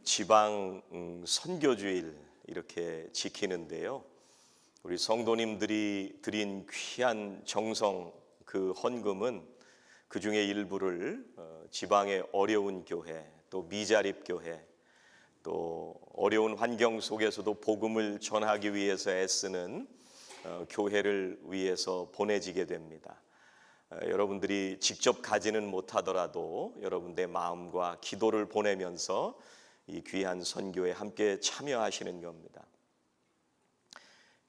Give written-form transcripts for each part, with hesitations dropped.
지방 선교주일 이렇게 지키는데요. 우리 성도님들이 드린 귀한 정성, 그 헌금은 그 중에 일부를 지방의 어려운 교회, 또 미자립 교회, 또 어려운 환경 속에서도 복음을 전하기 위해서 애쓰는 교회를 위해서 보내지게 됩니다. 여러분들이 직접 가지는 못하더라도 여러분들의 마음과 기도를 보내면서 이 귀한 선교에 함께 참여하시는 겁니다.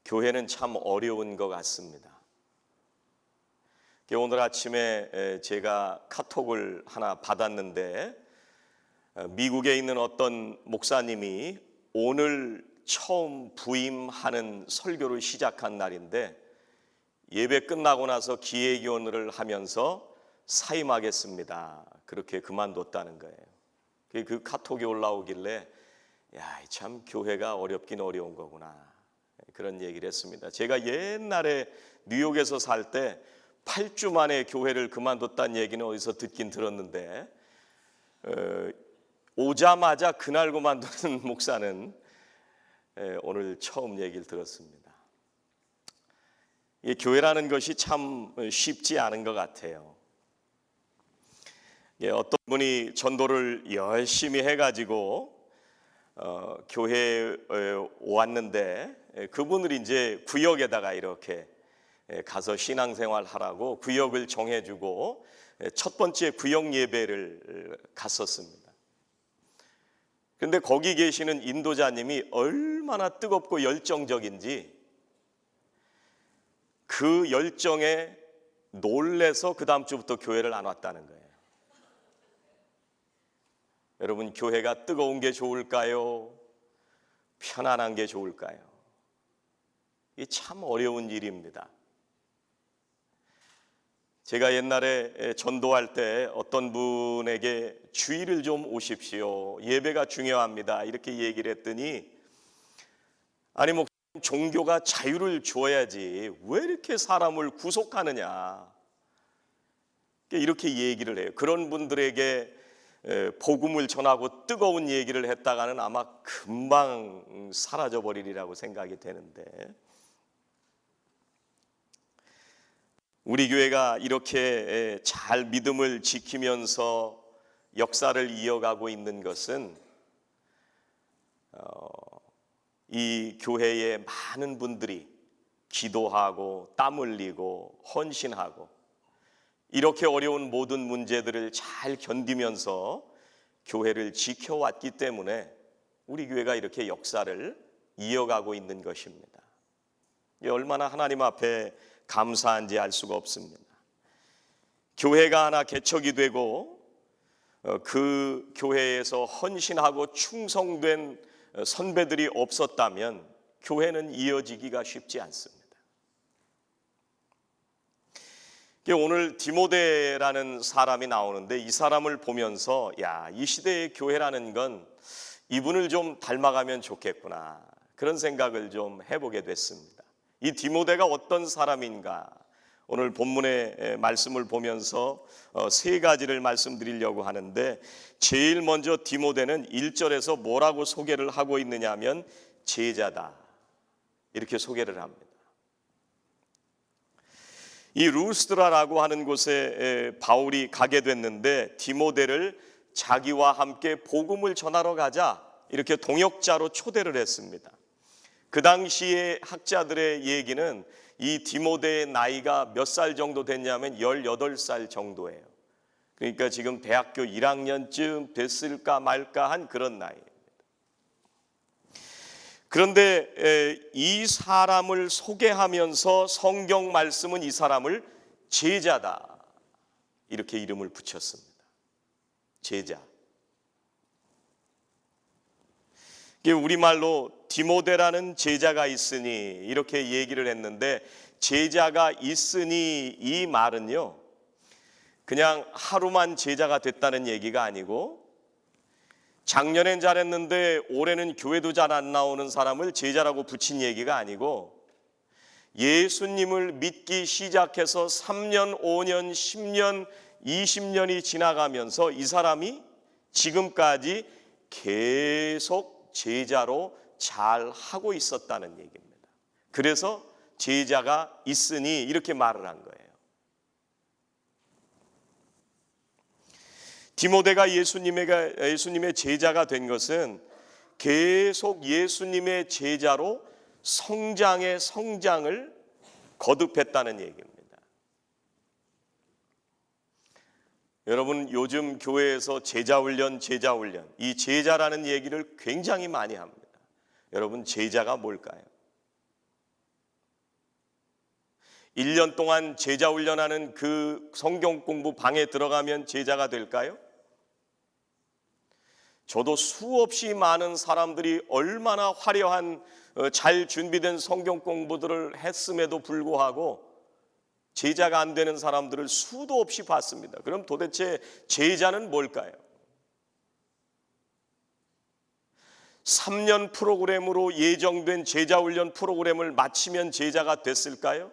교회는 참 어려운 것 같습니다. 오늘 아침에 제가 카톡을 하나 받았는데 미국에 있는 어떤 목사님이 오늘 처음 부임하는 설교를 시작한 날인데 예배 끝나고 나서 기획위원을 하면서 사임하겠습니다. 그렇게 그만뒀다는 거예요. 그 카톡이 올라오길래 참 교회가 어렵긴 어려운 거구나, 그런 얘기를 했습니다. 제가 옛날에 뉴욕에서 살 때 8주 만에 교회를 그만뒀다는 얘기는 어디서 듣긴 들었는데 오자마자 그날 그만두는 목사는 오늘 처음 얘기를 들었습니다. 이 교회라는 것이 참 쉽지 않은 것 같아요. 어떤 분이 전도를 열심히 해가지고 교회에 왔는데 그분을 이제 구역에다가 이렇게 가서 신앙생활 하라고 구역을 정해주고 첫 번째 구역 예배를 갔었습니다. 그런데 거기 계시는 인도자님이 얼마나 뜨겁고 열정적인지 그 열정에 놀래서 그 다음 주부터 교회를 안 왔다는 거예요. 여러분, 교회가 뜨거운 게 좋을까요? 편안한 게 좋을까요? 이게 참 어려운 일입니다. 제가 옛날에 전도할 때 어떤 분에게 주일을 좀 오십시오, 예배가 중요합니다, 이렇게 얘기를 했더니 아니 종교가 자유를 줘야지 왜 이렇게 사람을 구속하느냐, 이렇게 얘기를 해요. 그런 분들에게 복음을 전하고 뜨거운 얘기를 했다가는 아마 금방 사라져 버리리라고 생각이 되는데, 우리 교회가 이렇게 잘 믿음을 지키면서 역사를 이어가고 있는 것은 이 교회에 많은 분들이 기도하고 땀 흘리고 헌신하고 이렇게 어려운 모든 문제들을 잘 견디면서 교회를 지켜왔기 때문에 우리 교회가 이렇게 역사를 이어가고 있는 것입니다. 얼마나 하나님 앞에 감사한지 알 수가 없습니다. 교회가 하나 개척이 되고 그 교회에서 헌신하고 충성된 선배들이 없었다면 교회는 이어지기가 쉽지 않습니다. 오늘 디모데라는 사람이 나오는데 이 사람을 보면서 이 시대의 교회라는 건 이분을 좀 닮아가면 좋겠구나, 그런 생각을 좀 해보게 됐습니다. 이 디모데가 어떤 사람인가, 오늘 본문의 말씀을 보면서 세 가지를 말씀드리려고 하는데, 제일 먼저 디모데는 1절에서 뭐라고 소개를 하고 있느냐 하면 제자다, 이렇게 소개를 합니다. 이 루스드라라고 하는 곳에 바울이 가게 됐는데 디모데를 자기와 함께 복음을 전하러 가자, 이렇게 동역자로 초대를 했습니다. 그 당시에 학자들의 얘기는 이 디모데의 나이가 몇 살 정도 됐냐면 18살 정도예요. 그러니까 지금 대학교 1학년쯤 됐을까 말까 한 그런 나이입니다. 그런데 이 사람을 소개하면서 성경 말씀은 이 사람을 제자다, 이렇게 이름을 붙였습니다. 제자. 우리말로 디모데라는 제자가 있으니 이렇게 얘기를 했는데, 제자가 있으니 이 말은요 그냥 하루만 제자가 됐다는 얘기가 아니고, 작년엔 잘했는데 올해는 교회도 잘 안 나오는 사람을 제자라고 붙인 얘기가 아니고, 예수님을 믿기 시작해서 3년, 5년, 10년, 20년이 지나가면서 이 사람이 지금까지 계속 제자로 잘 하고 있었다는 얘기입니다. 그래서 제자가 있으니 이렇게 말을 한 거예요. 디모데가 예수님의 제자가 된 것은 계속 예수님의 제자로 성장의 성장을 거듭했다는 얘기입니다. 여러분, 요즘 교회에서 제자훈련, 이 제자라는 얘기를 굉장히 많이 합니다. 여러분, 제자가 뭘까요? 1년 동안 제자훈련하는 그 성경 공부 방에 들어가면 제자가 될까요? 저도 수없이 많은 사람들이 얼마나 화려한 잘 준비된 성경 공부들을 했음에도 불구하고 제자가 안 되는 사람들을 수도 없이 봤습니다. 그럼 도대체 제자는 뭘까요? 3년 프로그램으로 예정된 제자훈련 프로그램을 마치면 제자가 됐을까요?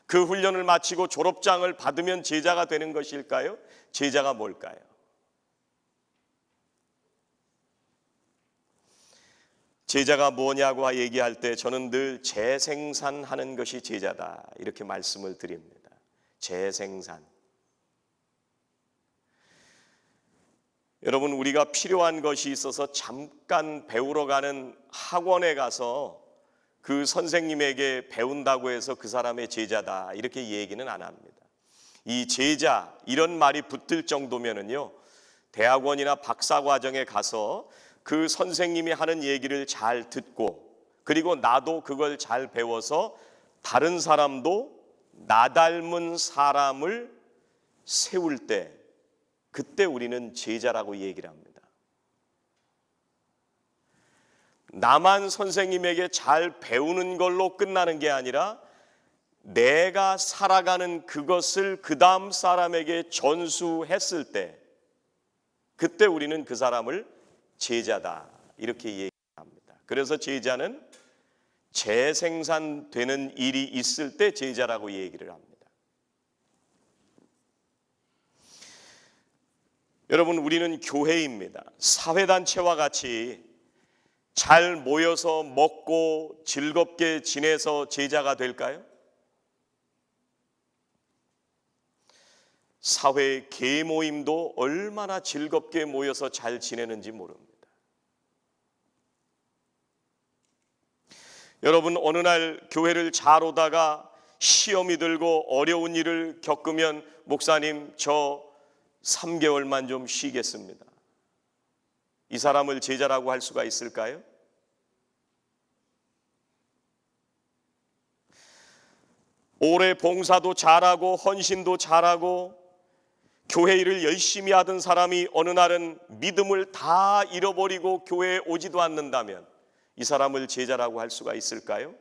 그 훈련을 마치고 졸업장을 받으면 제자가 되는 것일까요? 제자가 뭘까요? 제자가 뭐냐고 얘기할 때 저는 늘 재생산하는 것이 제자다 이렇게 말씀을 드립니다. 재생산. 여러분, 우리가 필요한 것이 있어서 잠깐 배우러 가는 학원에 가서 그 선생님에게 배운다고 해서 그 사람의 제자다 이렇게 얘기는 안 합니다. 이 제자 이런 말이 붙을 정도면은요, 대학원이나 박사과정에 가서 그 선생님이 하는 얘기를 잘 듣고 그리고 나도 그걸 잘 배워서 다른 사람도 나 닮은 사람을 세울 때 그때 우리는 제자라고 얘기를 합니다. 나만 선생님에게 잘 배우는 걸로 끝나는 게 아니라 내가 살아가는 그것을 그 다음 사람에게 전수했을 때 그때 우리는 그 사람을 제자다 이렇게 얘기합니다. 그래서 제자는 재생산되는 일이 있을 때 제자라고 얘기를 합니다. 여러분, 우리는 교회입니다. 사회단체와 같이 잘 모여서 먹고 즐겁게 지내서 제자가 될까요? 사회 계모임도 얼마나 즐겁게 모여서 잘 지내는지 모릅니다. 여러분, 어느 날 교회를 잘 오다가 시험이 들고 어려운 일을 겪으면 목사님 저 3개월만 좀 쉬겠습니다. 이 사람을 제자라고 할 수가 있을까요? 오래 봉사도 잘하고 헌신도 잘하고 교회 일을 열심히 하던 사람이 어느 날은 믿음을 다 잃어버리고 교회에 오지도 않는다면 이 사람을 제자라고 할 수가 있을까요?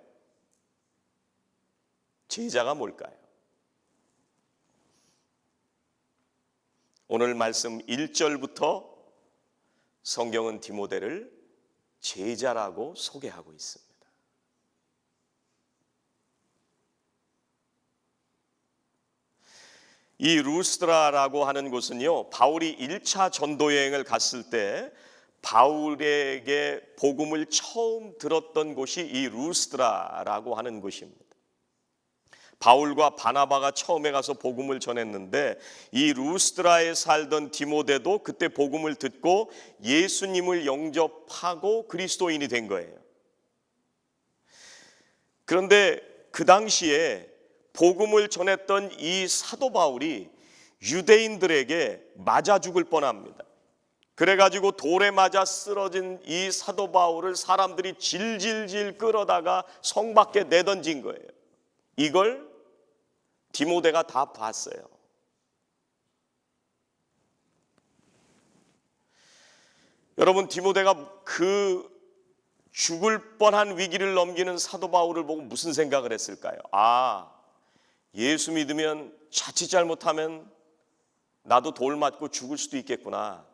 제자가 뭘까요? 오늘 말씀 1절부터 성경은 디모데를 제자라고 소개하고 있습니다. 이 루스드라라고 하는 곳은요, 바울이 1차 전도 여행을 갔을 때 바울에게 복음을 처음 들었던 곳이 이 루스드라라고 하는 곳입니다. 바울과 바나바가 처음에 가서 복음을 전했는데 이 루스드라에 살던 디모데도 그때 복음을 듣고 예수님을 영접하고 그리스도인이 된 거예요. 그런데 그 당시에 복음을 전했던 이 사도 바울이 유대인들에게 맞아 죽을 뻔합니다. 그래가지고 돌에 맞아 쓰러진 이 사도 바울을 사람들이 질질질 끌어다가 성 밖에 내던진 거예요. 이걸 디모데가 다 봤어요. 여러분, 디모데가 그 죽을 뻔한 위기를 넘기는 사도 바울을 보고 무슨 생각을 했을까요? 아, 예수 믿으면 자칫 잘못하면 나도 돌 맞고 죽을 수도 있겠구나.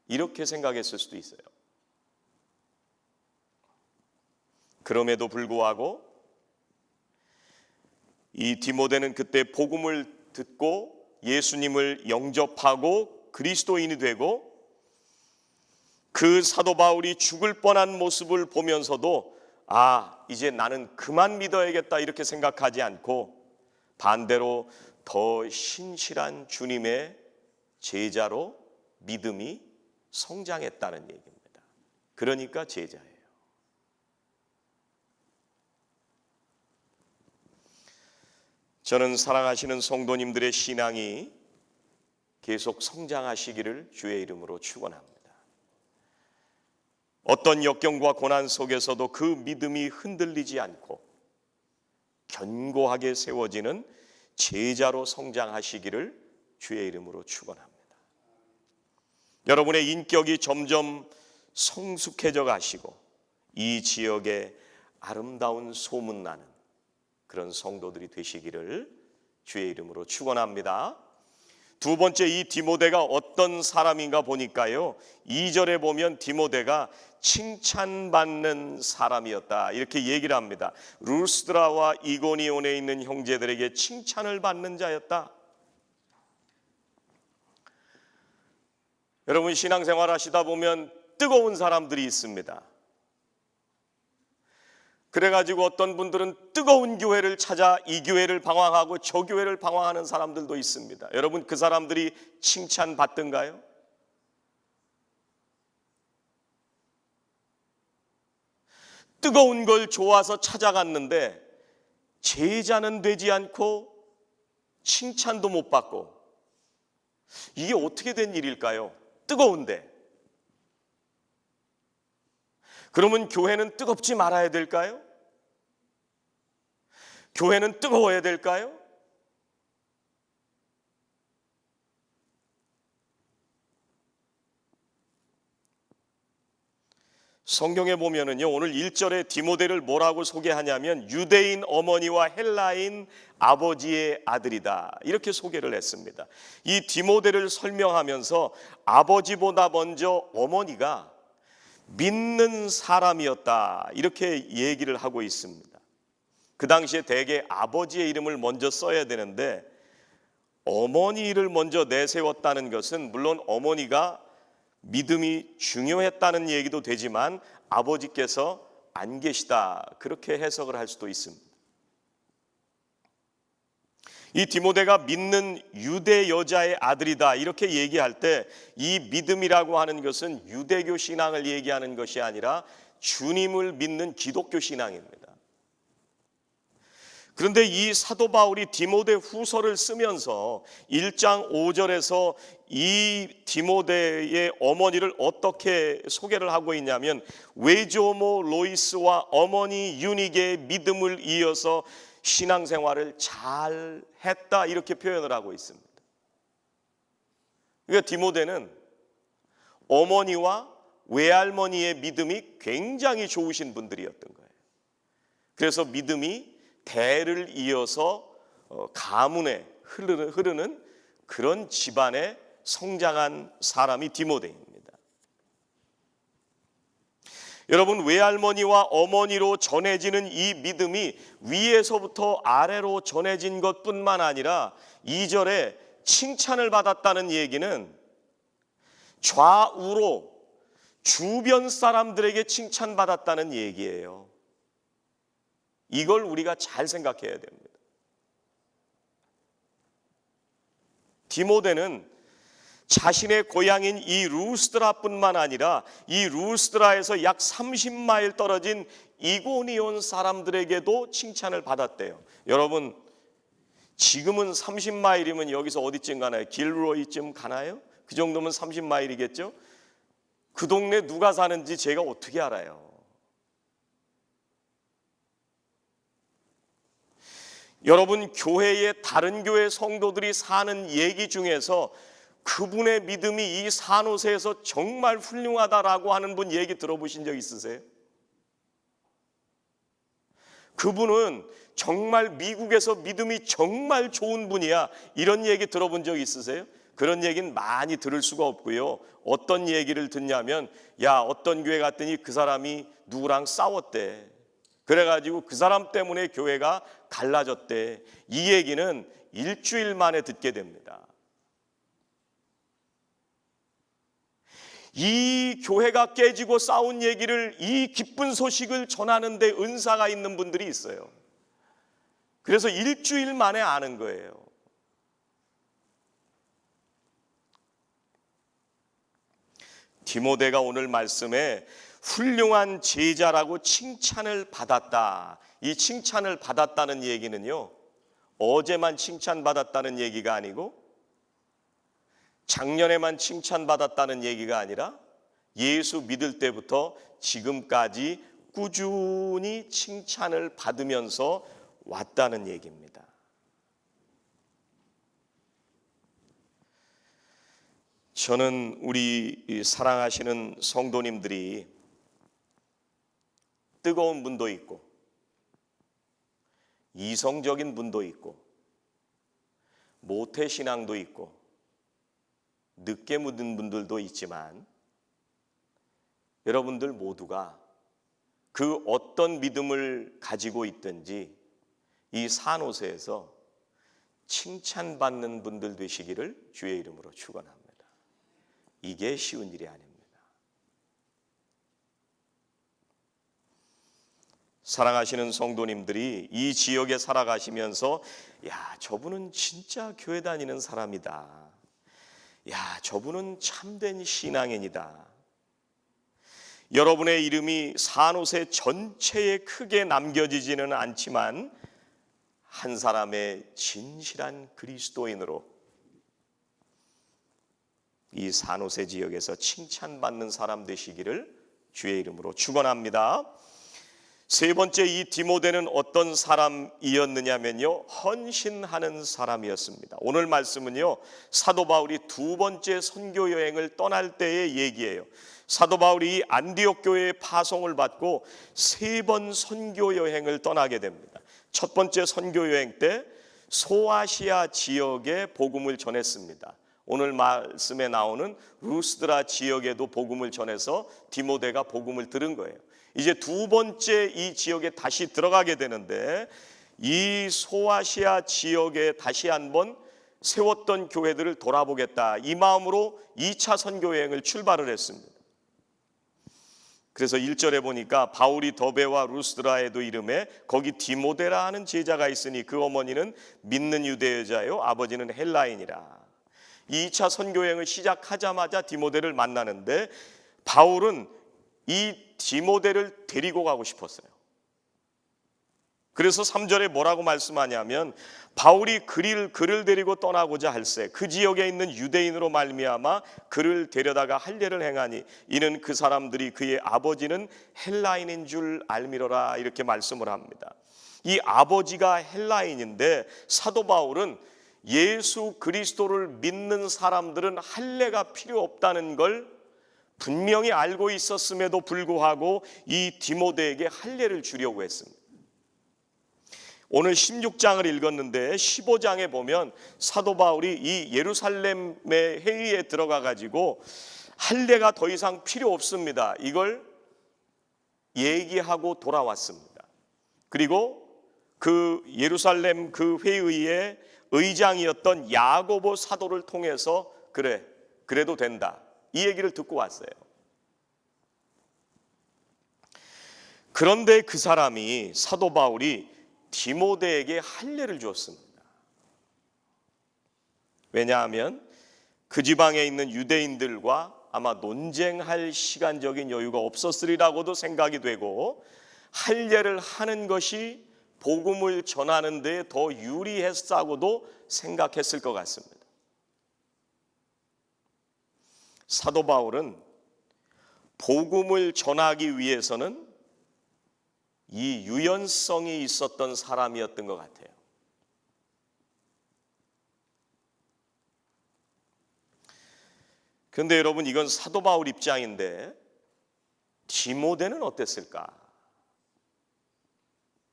이렇게 생각했을 수도 있어요. 그럼에도 불구하고 이 디모데는 그때 복음을 듣고 예수님을 영접하고 그리스도인이 되고 그 사도 바울이 죽을 뻔한 모습을 보면서도 이제 나는 그만 믿어야겠다 이렇게 생각하지 않고 반대로 더 신실한 주님의 제자로 믿음이 성장했다는 얘기입니다. 그러니까 제자예요. 저는 사랑하시는 성도님들의 신앙이 계속 성장하시기를 주의 이름으로 축원합니다. 어떤 역경과 고난 속에서도 그 믿음이 흔들리지 않고 견고하게 세워지는 제자로 성장하시기를 주의 이름으로 축원합니다. 여러분의 인격이 점점 성숙해져 가시고 이 지역에 아름다운 소문나는 그런 성도들이 되시기를 주의 이름으로 축원합니다. 두 번째, 이 디모데가 어떤 사람인가 보니까요, 2절에 보면 디모데가 칭찬받는 사람이었다 이렇게 얘기를 합니다. 루스드라와 이고니온에 있는 형제들에게 칭찬을 받는 자였다. 여러분, 신앙생활 하시다 보면 뜨거운 사람들이 있습니다. 그래가지고 어떤 분들은 뜨거운 교회를 찾아 이 교회를 방황하고 저 교회를 방황하는 사람들도 있습니다. 여러분, 그 사람들이 칭찬받던가요? 뜨거운 걸 좋아서 찾아갔는데 제자는 되지 않고 칭찬도 못 받고, 이게 어떻게 된 일일까요? 뜨거운데. 그러면 교회는 뜨겁지 말아야 될까요? 교회는 뜨거워야 될까요? 성경에 보면은요, 오늘 1절에 디모데를 뭐라고 소개하냐면 유대인 어머니와 헬라인 아버지의 아들이다 이렇게 소개를 했습니다. 이 디모데를 설명하면서 아버지보다 먼저 어머니가 믿는 사람이었다 이렇게 얘기를 하고 있습니다. 그 당시에 대개 아버지의 이름을 먼저 써야 되는데 어머니를 먼저 내세웠다는 것은 물론 어머니가 믿음이 중요했다는 얘기도 되지만 아버지께서 안 계시다 그렇게 해석을 할 수도 있습니다. 이 디모데가 믿는 유대 여자의 아들이다 이렇게 얘기할 때 이 믿음이라고 하는 것은 유대교 신앙을 얘기하는 것이 아니라 주님을 믿는 기독교 신앙입니다. 그런데 이 사도 바울이 디모데 후서를 쓰면서 1장 5절에서 이 디모데의 어머니를 어떻게 소개를 하고 있냐면 외조모 로이스와 어머니 유닉의 믿음을 이어서 신앙생활을 잘 했다 이렇게 표현을 하고 있습니다. 그러니까 디모데는 어머니와 외할머니의 믿음이 굉장히 좋으신 분들이었던 거예요. 그래서 믿음이 대를 이어서 가문에 흐르는 그런 집안에 성장한 사람이 디모데입니다. 여러분, 외할머니와 어머니로 전해지는 이 믿음이 위에서부터 아래로 전해진 것뿐만 아니라 2절에 칭찬을 받았다는 얘기는 좌우로 주변 사람들에게 칭찬받았다는 얘기예요. 이걸 우리가 잘 생각해야 됩니다. 디모데는 자신의 고향인 이 루스드라뿐만 아니라 이 루스드라에서 약 30마일 떨어진 이고니온 사람들에게도 칭찬을 받았대요. 여러분, 지금은 30마일이면 여기서 어디쯤 가나요? 길로이쯤 가나요? 그 정도면 30마일이겠죠? 그 동네 누가 사는지 제가 어떻게 알아요? 여러분, 교회의 다른 교회 성도들이 사는 얘기 중에서 그분의 믿음이 이 산호세에서 정말 훌륭하다라고 하는 분 얘기 들어보신 적 있으세요? 그분은 정말 미국에서 믿음이 정말 좋은 분이야 이런 얘기 들어본 적 있으세요? 그런 얘기는 많이 들을 수가 없고요. 어떤 얘기를 듣냐면 어떤 교회 갔더니 그 사람이 누구랑 싸웠대. 그래가지고 그 사람 때문에 교회가 갈라졌대. 이 얘기는 일주일 만에 듣게 됩니다. 이 교회가 깨지고 싸운 얘기를, 이 기쁜 소식을 전하는데 은사가 있는 분들이 있어요. 그래서 일주일 만에 아는 거예요. 디모데가 오늘 말씀에 훌륭한 제자라고 칭찬을 받았다. 이 칭찬을 받았다는 얘기는요, 어제만 칭찬받았다는 얘기가 아니고 작년에만 칭찬받았다는 얘기가 아니라 예수 믿을 때부터 지금까지 꾸준히 칭찬을 받으면서 왔다는 얘기입니다. 저는 우리 사랑하시는 성도님들이 뜨거운 분도 있고 이성적인 분도 있고 모태신앙도 있고 늦게 묻은 분들도 있지만 여러분들 모두가 그 어떤 믿음을 가지고 있든지 이 산호세에서 칭찬받는 분들 되시기를 주의 이름으로 축원합니다. 이게 쉬운 일이 아닙니다. 사랑하시는 성도님들이 이 지역에 살아가시면서 야, 저분은 진짜 교회 다니는 사람이다. 야, 저분은 참된 신앙인이다. 여러분의 이름이 산호세 전체에 크게 남겨지지는 않지만 한 사람의 진실한 그리스도인으로 이 산호세 지역에서 칭찬받는 사람 되시기를 주의 이름으로 축원합니다. 세 번째, 이 디모데는 어떤 사람이었느냐면요, 헌신하는 사람이었습니다. 오늘 말씀은요, 사도 바울이 두 번째 선교 여행을 떠날 때의 얘기예요. 사도 바울이 안디옥 교회에 파송을 받고 세 번 선교 여행을 떠나게 됩니다. 첫 번째 선교 여행 때 소아시아 지역에 복음을 전했습니다. 오늘 말씀에 나오는 루스드라 지역에도 복음을 전해서 디모데가 복음을 들은 거예요. 이제 두 번째 이 지역에 다시 들어가게 되는데 이 소아시아 지역에 다시 한번 세웠던 교회들을 돌아보겠다, 이 마음으로 2차 선교 여행을 출발을 했습니다. 그래서 1절에 보니까 바울이 더베와 루스드라에도 이름에 거기 디모데라 하는 제자가 있으니 그 어머니는 믿는 유대 여자요 아버지는 헬라인이라. 2차 선교 여행을 시작하자마자 디모데를 만나는데 바울은 이 디모데를 데리고 가고 싶었어요. 그래서 3절에 뭐라고 말씀하냐면 바울이 그를 데리고 떠나고자 할새 그 지역에 있는 유대인으로 말미암아 그를 데려다가 할례를 행하니 이는 그 사람들이 그의 아버지는 헬라인인 줄 알미로라, 이렇게 말씀을 합니다. 이 아버지가 헬라인인데 사도 바울은 예수 그리스도를 믿는 사람들은 할례가 필요 없다는 걸 분명히 알고 있었음에도 불구하고 이 디모데에게 할례를 주려고 했습니다. 오늘 16장을 읽었는데 15장에 보면 사도 바울이 이 예루살렘의 회의에 들어가 가지고 할례가 더 이상 필요 없습니다, 이걸 얘기하고 돌아왔습니다. 그리고 그 예루살렘 그 회의의 의장이었던 야고보 사도를 통해서 그래도 된다, 이 얘기를 듣고 왔어요. 그런데 그 사람이, 사도 바울이 디모데에게 할례를 주었습니다. 왜냐하면 그 지방에 있는 유대인들과 아마 논쟁할 시간적인 여유가 없었으리라고도 생각이 되고 할례를 하는 것이 복음을 전하는 데 더 유리했다고도 생각했을 것 같습니다. 사도 바울은 복음을 전하기 위해서는 이 유연성이 있었던 사람이었던 것 같아요. 그런데 여러분, 이건 사도 바울 입장인데 디모데는 어땠을까?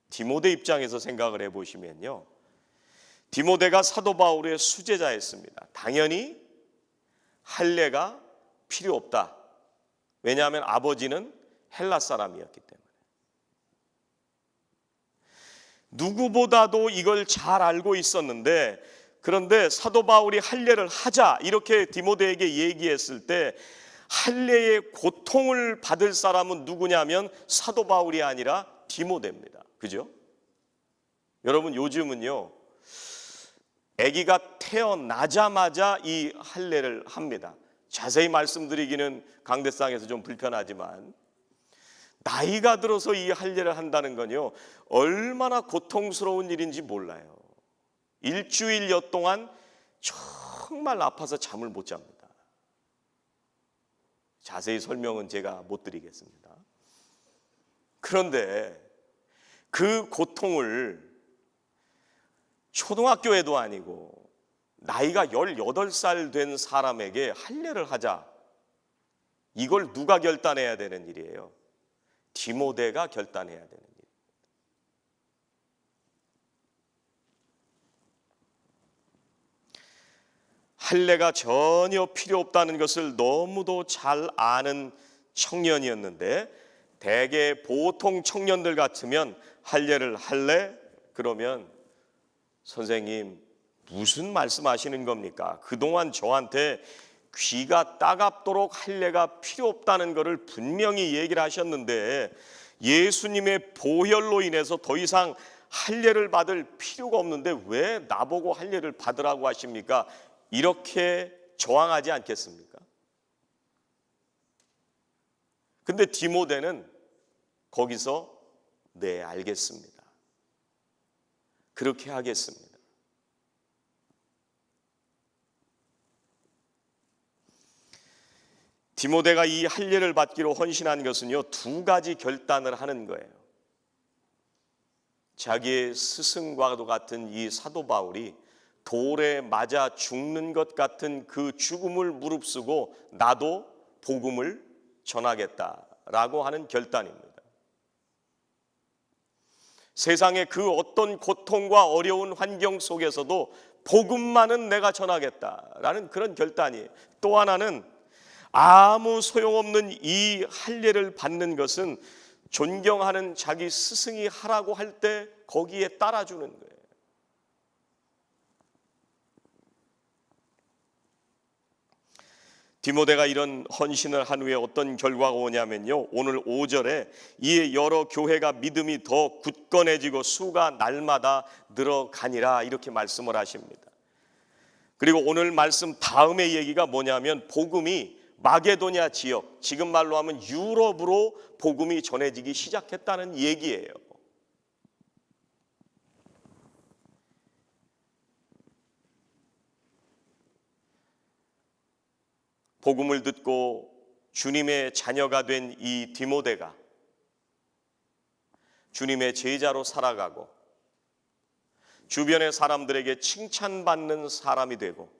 디모데 입장에서 생각을 해보시면요, 디모데가 사도 바울의 수제자였습니다. 당연히 할례가 필요 없다. 왜냐하면 아버지는 헬라 사람이었기 때문에. 누구보다도 이걸 잘 알고 있었는데, 그런데 사도 바울이 할례를 하자 이렇게 디모데에게 얘기했을 때 할례의 고통을 받을 사람은 누구냐면 사도 바울이 아니라 디모데입니다. 그죠? 여러분, 요즘은요, 아기가 태어나자마자 이 할례를 합니다. 자세히 말씀드리기는 강대상에서 좀 불편하지만, 나이가 들어서 이 할례를 한다는 건요, 얼마나 고통스러운 일인지 몰라요. 일주일여 동안 정말 아파서 잠을 못 잡니다. 자세히 설명은 제가 못 드리겠습니다. 그런데 그 고통을 초등학교에도 아니고 나이가 18살 된 사람에게 할례를 하자, 이걸 누가 결단해야 되는 일이에요? 디모데가 결단해야 되는 일. 할례가 전혀 필요 없다는 것을 너무도 잘 아는 청년이었는데, 대개 보통 청년들 같으면 할례를 할래? 그러면 선생님 무슨 말씀하시는 겁니까? 그동안 저한테 귀가 따갑도록 할례가 필요 없다는 것을 분명히 얘기를 하셨는데, 예수님의 보혈로 인해서 더 이상 할례를 받을 필요가 없는데 왜 나보고 할례를 받으라고 하십니까? 이렇게 저항하지 않겠습니까? 근데 디모데는 거기서 네, 알겠습니다, 그렇게 하겠습니다. 디모데가 이 할례를 받기로 헌신한 것은요, 두 가지 결단을 하는 거예요. 자기의 스승과도 같은 이 사도 바울이 돌에 맞아 죽는 것 같은 그 죽음을 무릅쓰고 나도 복음을 전하겠다라고 하는 결단입니다. 세상의 그 어떤 고통과 어려운 환경 속에서도 복음만은 내가 전하겠다라는 그런 결단이에요. 또 하나는 아무 소용없는 이 할례를 받는 것은 존경하는 자기 스승이 하라고 할 때 거기에 따라주는 거예요. 디모데가 이런 헌신을 한 후에 어떤 결과가 오냐면요, 오늘 5절에 이에 여러 교회가 믿음이 더 굳건해지고 수가 날마다 늘어가니라, 이렇게 말씀을 하십니다. 그리고 오늘 말씀 다음의 얘기가 뭐냐면 복음이 마게도냐 지역, 지금 말로 하면 유럽으로 복음이 전해지기 시작했다는 얘기예요. 복음을 듣고 주님의 자녀가 된 이 디모데가 주님의 제자로 살아가고 주변의 사람들에게 칭찬받는 사람이 되고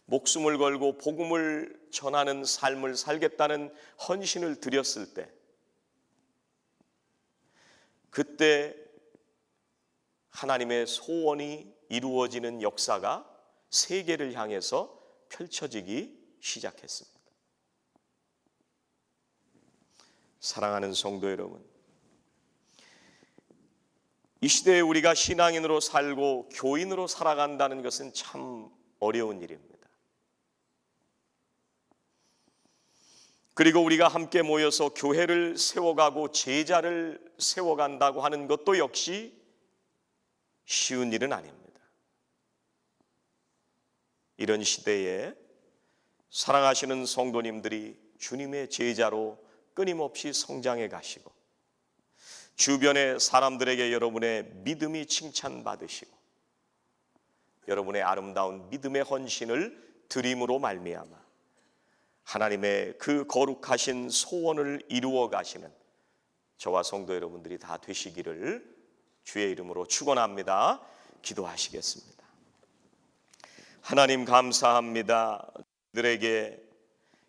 목숨을 걸고 복음을 전하는 삶을 살겠다는 헌신을 드렸을 때, 그때 하나님의 소원이 이루어지는 역사가 세계를 향해서 펼쳐지기 시작했습니다. 사랑하는 성도 여러분, 이 시대에 우리가 신앙인으로 살고 교인으로 살아간다는 것은 참 어려운 일입니다. 그리고 우리가 함께 모여서 교회를 세워가고 제자를 세워간다고 하는 것도 역시 쉬운 일은 아닙니다. 이런 시대에 사랑하시는 성도님들이 주님의 제자로 끊임없이 성장해 가시고 주변의 사람들에게 여러분의 믿음이 칭찬받으시고 여러분의 아름다운 믿음의 헌신을 드림으로 말미암아 하나님의 그 거룩하신 소원을 이루어 가시는 저와 성도 여러분들이 다 되시기를 주의 이름으로 축원합니다. 기도하시겠습니다. 하나님 감사합니다. 들에게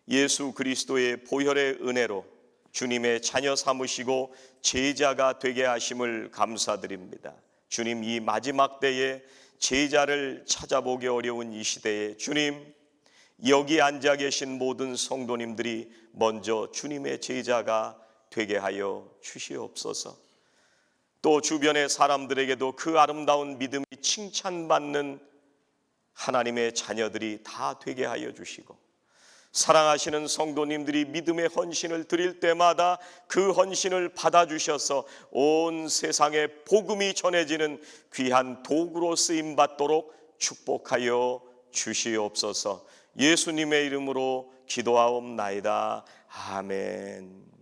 예수 그리스도의 보혈의 은혜로 주님의 자녀 삼으시고 제자가 되게 하심을 감사드립니다. 주님, 이 마지막 때에 제자를 찾아보기 어려운 이 시대에 주님, 여기 앉아 계신 모든 성도님들이 먼저 주님의 제자가 되게 하여 주시옵소서. 또 주변의 사람들에게도 그 아름다운 믿음이 칭찬받는 하나님의 자녀들이 다 되게 하여 주시고 사랑하시는 성도님들이 믿음의 헌신을 드릴 때마다 그 헌신을 받아주셔서 온 세상에 복음이 전해지는 귀한 도구로 쓰임받도록 축복하여 주시옵소서. 예수님의 이름으로 기도하옵나이다. 아멘.